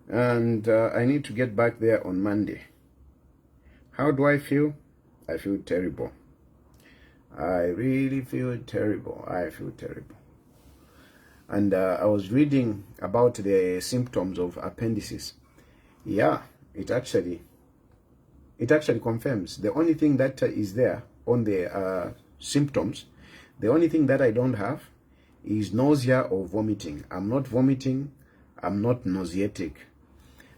and I need to get back there on Monday. How do I feel? I feel terrible. I really feel terrible. I feel terrible. And I was reading about the symptoms of appendicitis. Yeah, it actually confirms. The only thing that is there on the symptoms, the only thing that I don't have is nausea or vomiting. I'm not vomiting. I'm not nauseatic.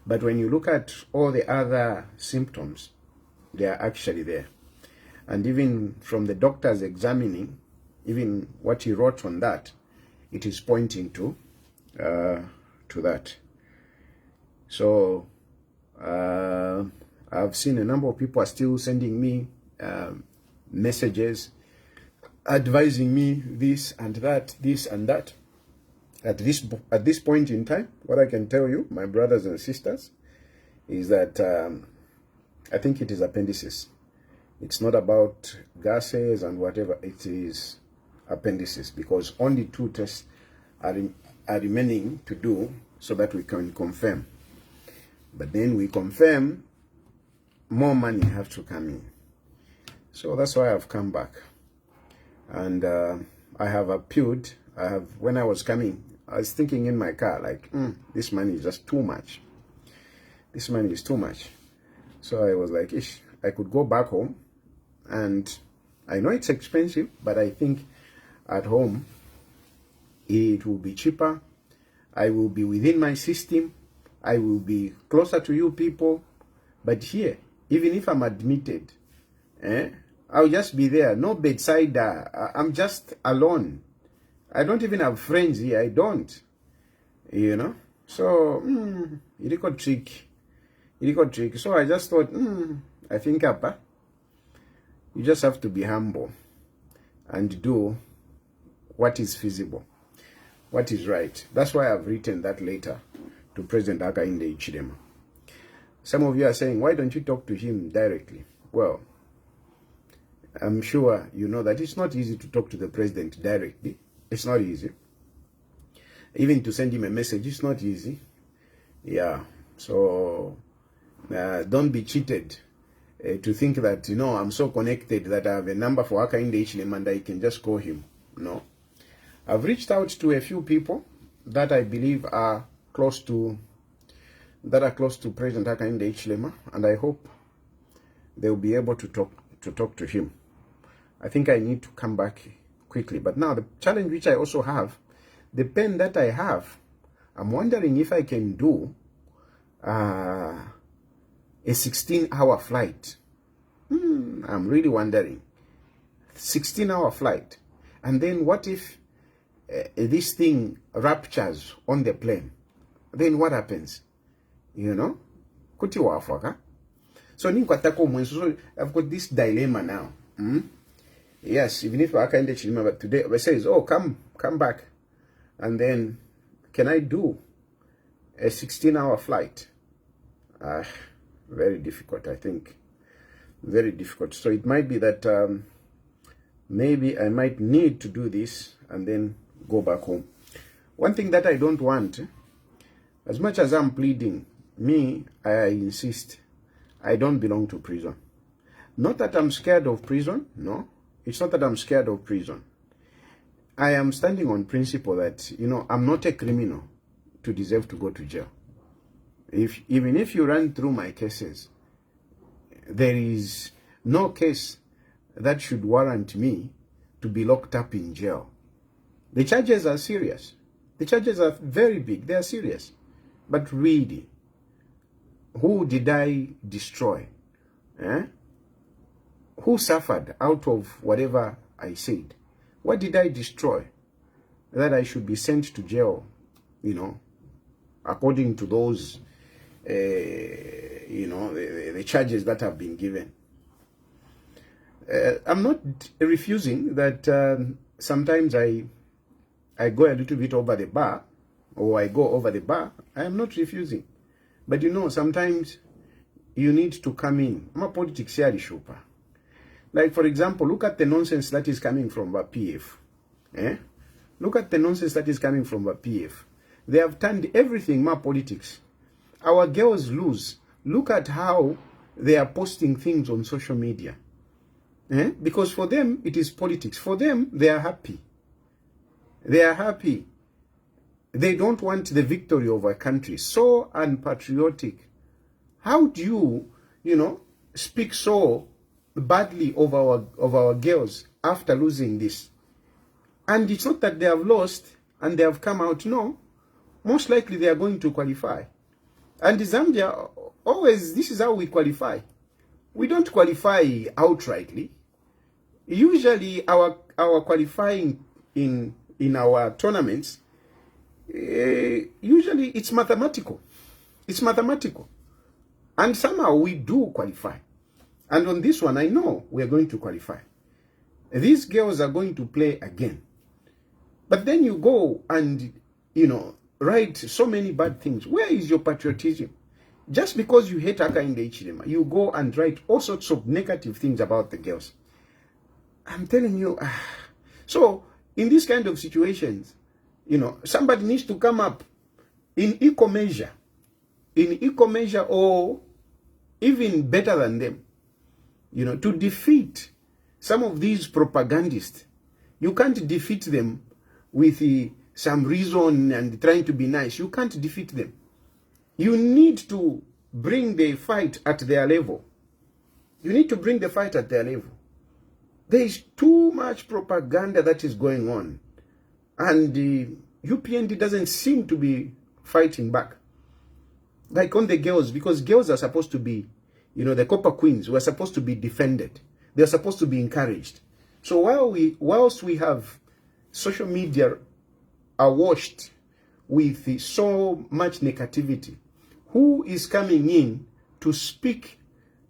But when you look at all the other symptoms, they are actually there. And even from the doctors examining, even what he wrote on that, it is pointing to that. So I've seen a number of people are still sending me messages advising me this and that, this and that. At this point in time, what I can tell you, my brothers and sisters, is that I think it is appendicitis. It's not about gases and whatever. It is appendicitis, because only 2 tests are remaining to do so that we can confirm. But then we confirm, more money have to come in. So that's why I've come back. And I have appealed. When I was coming, I was thinking in my car, like, this money is just too much. This money is too much. So I was like, ish, I could go back home. And I know it's expensive, but I think at home it will be cheaper. I will be within my system. I will be closer to you people. But here, even if I'm admitted, I'll just be there. No bedside. I'm just alone. I don't even have friends here. I don't. You know? So, it got tricky. It got tricky. So I just thought, I think, Papa, you just have to be humble and do what is feasible, what is right. That's why I've written that letter to President Hakainde Hichilema. Some of you are saying, why don't you talk to him directly? Well, I'm sure you know that it's not easy to talk to the president directly. It's not easy. Even to send him a message, it's not easy. Yeah. So don't be cheated to think that, I'm so connected that I have a number for Hakainde Hichilema and I can just call him. No. I've reached out to a few people that I believe are close to President Hakainde Hichilema, and I hope they'll be able to talk to him. I think I need to come back quickly. But now the challenge which I also have, the pen that I have, I'm wondering if I can do a 16-hour flight. I'm really wondering. 16-hour flight. And then what if this thing ruptures on the plane? Then what happens? Kuti wafaka. So I've got this dilemma now. Yes, even if Hakainde Hichilema, but today it says, oh, come back. And then can I do a 16-hour flight? Very difficult, I think. Very difficult. So it might be that maybe I might need to do this and then go back home. One thing that I don't want, as much as I'm pleading, I insist, I don't belong to prison. Not that I'm scared of prison. No, it's not that I'm scared of prison. I am standing on principle that, I'm not a criminal to deserve to go to jail. Even if you run through my cases, there is no case that should warrant me to be locked up in jail. The charges are serious. The charges are very big. They are serious. But really, who did I destroy? Who suffered out of whatever I said? What did I destroy that I should be sent to jail, according to those, the charges that have been given? I'm not refusing that sometimes I go a little bit over the bar, or I go over the bar. I am not refusing. But sometimes you need to come in. I'm a politics here, Shupa. Like, for example, look at the nonsense that is coming from the PF. Look at the nonsense that is coming from the PF. They have turned everything more politics. our girls lose. Look at how they are posting things on social media. Because for them, it is politics. For them, they are happy. They are happy. They don't want the victory of our country. So unpatriotic. How do you, speak so badly of our girls after losing this? And it's not that they have lost and they have come out. No. Most likely they are going to qualify. And Zambia, always, this is how we qualify. We don't qualify outrightly. Usually our qualifying in our tournaments, usually it's mathematical. It's mathematical. And somehow we do qualify. And on this one, I know we are going to qualify. These girls are going to play again. But then you go and, write so many bad things. Where is your patriotism? Just because you hate Hakainde Hichilema, you go and write all sorts of negative things about the girls. I'm telling you. So, in these kind of situations, somebody needs to come up in equal measure. Or even better than them. To defeat some of these propagandists. You can't defeat them with some reason and trying to be nice. You can't defeat them. You need to bring the fight at their level. You need to bring the fight at their level. There is too much propaganda that is going on. And the UPND doesn't seem to be fighting back. Like on the girls, because girls are supposed to be, the Copper Queens were supposed to be defended. They're supposed to be encouraged. So whilst we have social media awashed with so much negativity, who is coming in to speak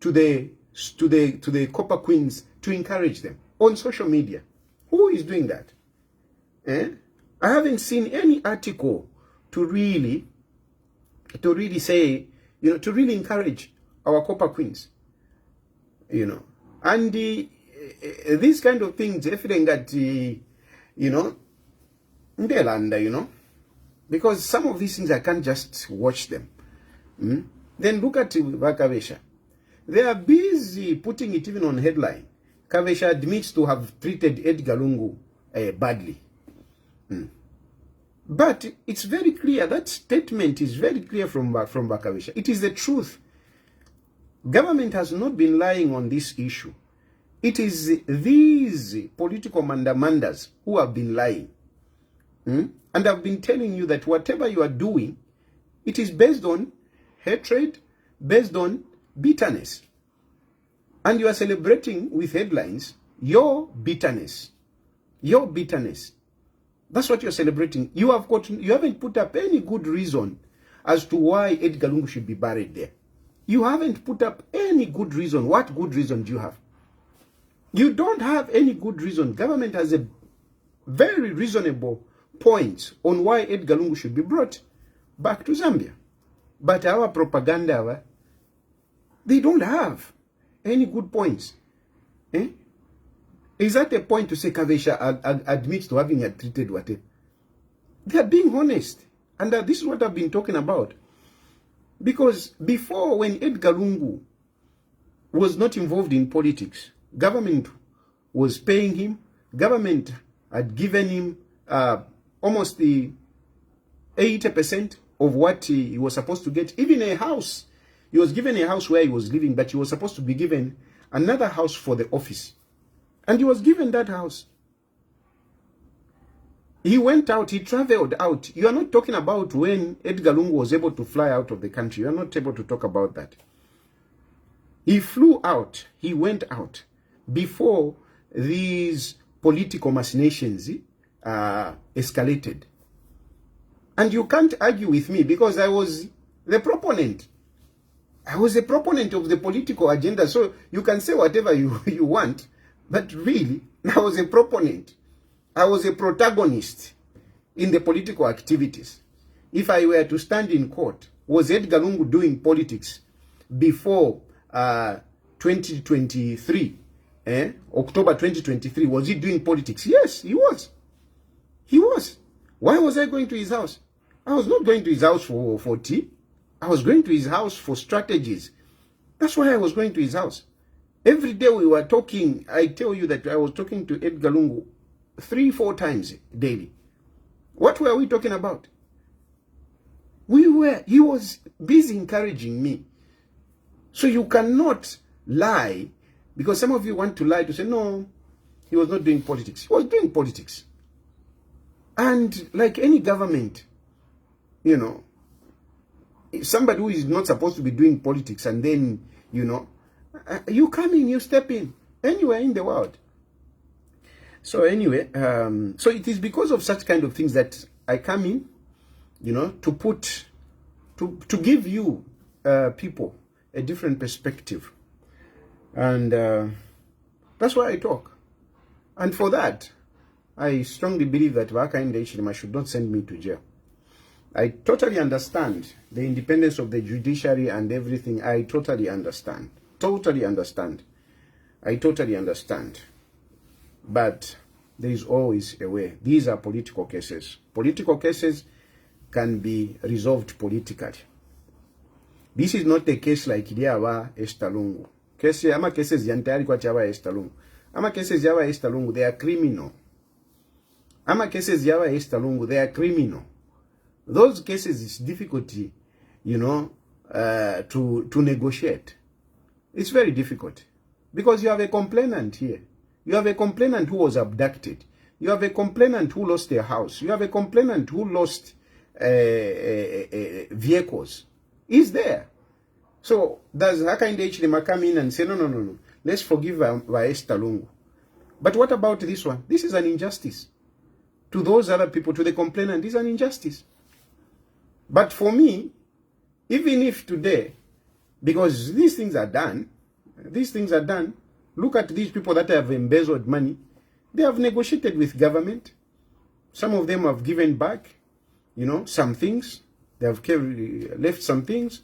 to the Copper Queens to encourage them on social media? Who is doing that? I haven't seen any article to really say, to really encourage our Copper Queens, and these kind of things, everything that, because some of these things I can't just watch them. Then look at Kavesha. They are busy putting it even on headline. Kavesha admits to have treated Edgar Lungu badly. But it's very clear, that statement is very clear from Kavesha. It is the truth. Government has not been lying on this issue. It is these political mandamandas who have been lying. And I've been telling you that whatever you are doing, it is based on hatred, based on bitterness. And you are celebrating with headlines your bitterness. Your bitterness. That's what you're celebrating. You haven't put up any good reason as to why Edgar Lungu should be buried there. You haven't put up any good reason. What good reason do you have? You don't have any good reason. Government has a very reasonable point on why Edgar Lungu should be brought back to Zambia. But our propaganda, they don't have any good points. Is that a point to say Kavesha admits to having treated whatever? They are being honest. And this is what I've been talking about. Because before, when Edgar Lungu was not involved in politics, government was paying him. Government had given him almost the 80% of what he was supposed to get. Even a house. He was given a house where he was living, but he was supposed to be given another house for the office. And he was given that house. He went out, he traveled out. You are not talking about when Edgar Lungu was able to fly out of the country. You are not able to talk about that. He flew out, he went out before these political machinations escalated. And you can't argue with me because I was the proponent. I was a proponent of the political agenda. So you can say whatever you want, but really, I was a proponent. I was a protagonist in the political activities. If I were to stand in court, was Edgar Lungu doing politics before 2023? October 2023, was he doing politics? Yes, he was. He was. Why was I going to his house? I was not going to his house for tea. I was going to his house for strategies. That's why I was going to his house. Every day we were talking. I tell you that I was talking to Edgar Lungu 3-4 times daily. What were we talking about? He was busy encouraging me. So you cannot lie, because some of you want to lie to say, no, he was not doing politics. He was doing politics. And like any government, you know, somebody who is not supposed to be doing politics, and then, you know, you come in, you step in, anywhere in the world. So anyway, so it is because of such kind of things that I come in, you know, to give you people a different perspective. And that's why I talk. And for that, I strongly believe that Hakainde Hichilema should not send me to jail. I totally understand the independence of the judiciary and everything. I totally understand. Totally understand. I totally understand. But there is always a way. These are political cases. Political cases can be resolved politically. This is not a case like Iliawa Estalungu. Ama cases yantari kwa chawa Estalungu. Ama cases yawa Estalungu, they are criminal. Ama cases yawa Estalungu, they are criminal. Those cases is difficult, you know, to negotiate. It's very difficult. Because you have a complainant here. You have a complainant who was abducted. You have a complainant who lost their house. You have a complainant who lost vehicles. He's there. So does Hakainde Hichilema come in and say, no, let's forgive Vaesta Lungu? But what about this one? This is an injustice. To those other people, to the complainant, it's an injustice. But for me, even if today, because these things are done, look at these people that have embezzled money. They have negotiated with government. Some of them have given back, you know, some things. They have left some things,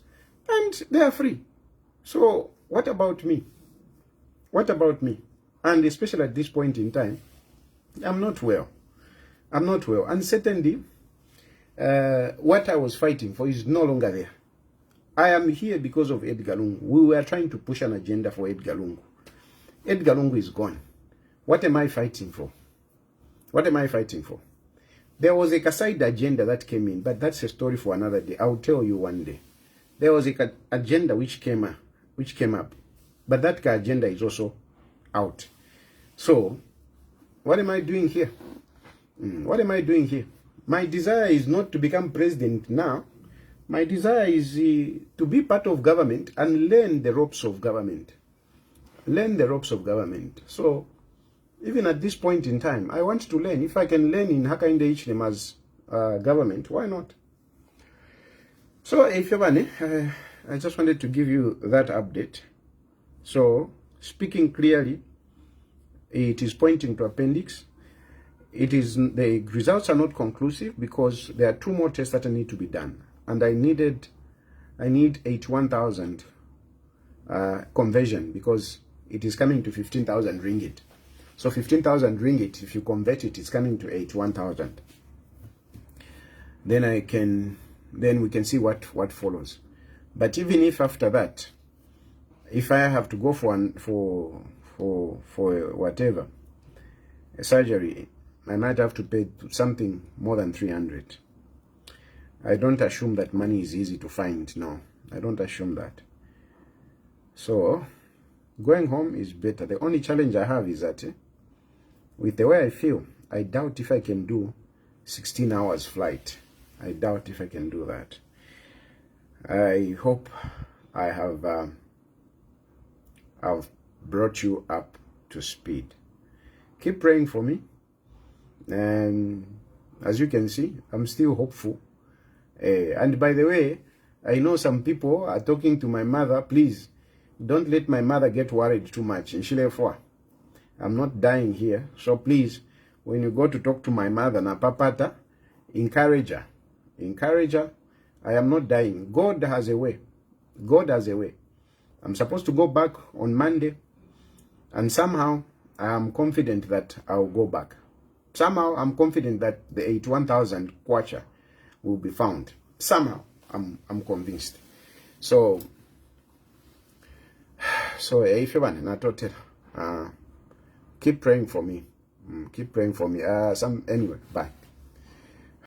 and they are free. So what about me? What about me? And especially at this point in time, I'm not well. I'm not well. And certainly, what I was fighting for is no longer there. I am here because of Edgar Lungu. We were trying to push an agenda for Edgar Lungu. Edgar Lungu is gone. What am I fighting for? What am I fighting for? There was a Kasai agenda that came in, but that's a story for another day. I'll tell you one day. There was a agenda which came up, but that agenda is also out. So, what am I doing here? What am I doing here? My desire is not to become president now. My desire is to be part of government and learn the ropes of government. Learn the ropes of government. So, even at this point in time, I want to learn. If I can learn in Hakainde Hichilema's government, why not? So, if you want, I just wanted to give you that update. So, speaking clearly, it is pointing to appendix. The results are not conclusive because there are 2 more tests that need to be done, and I need 81,000 conversion, because it is coming to 15,000 ringgit. So 15,000 ringgit, if you convert it, it's coming to 81,000. Then we can see what follows. But even if after that, if I have to go for whatever, a surgery, I might have to pay something more than 300. I don't assume that money is easy to find. No, I don't assume that. So, going home is better. The only challenge I have is that with the way I feel, I doubt if I can do 16 hours flight. I doubt if I can do that. I hope I have I've brought you up to speed. Keep praying for me. And as you can see, I'm still hopeful. And by the way, I know some people are talking to my mother. Please, don't let my mother get worried too much. I'm not dying here. So please, when you go to talk to my mother, na papata, encourage her. Encourage her. I am not dying. God has a way. God has a way. I'm supposed to go back on Monday. And somehow, I am confident that I'll go back. Somehow, I'm confident that the 81,000 kwacha will be found. Somehow, I'm convinced. So if you want keep praying for me. Keep praying for me. Anyway, bye.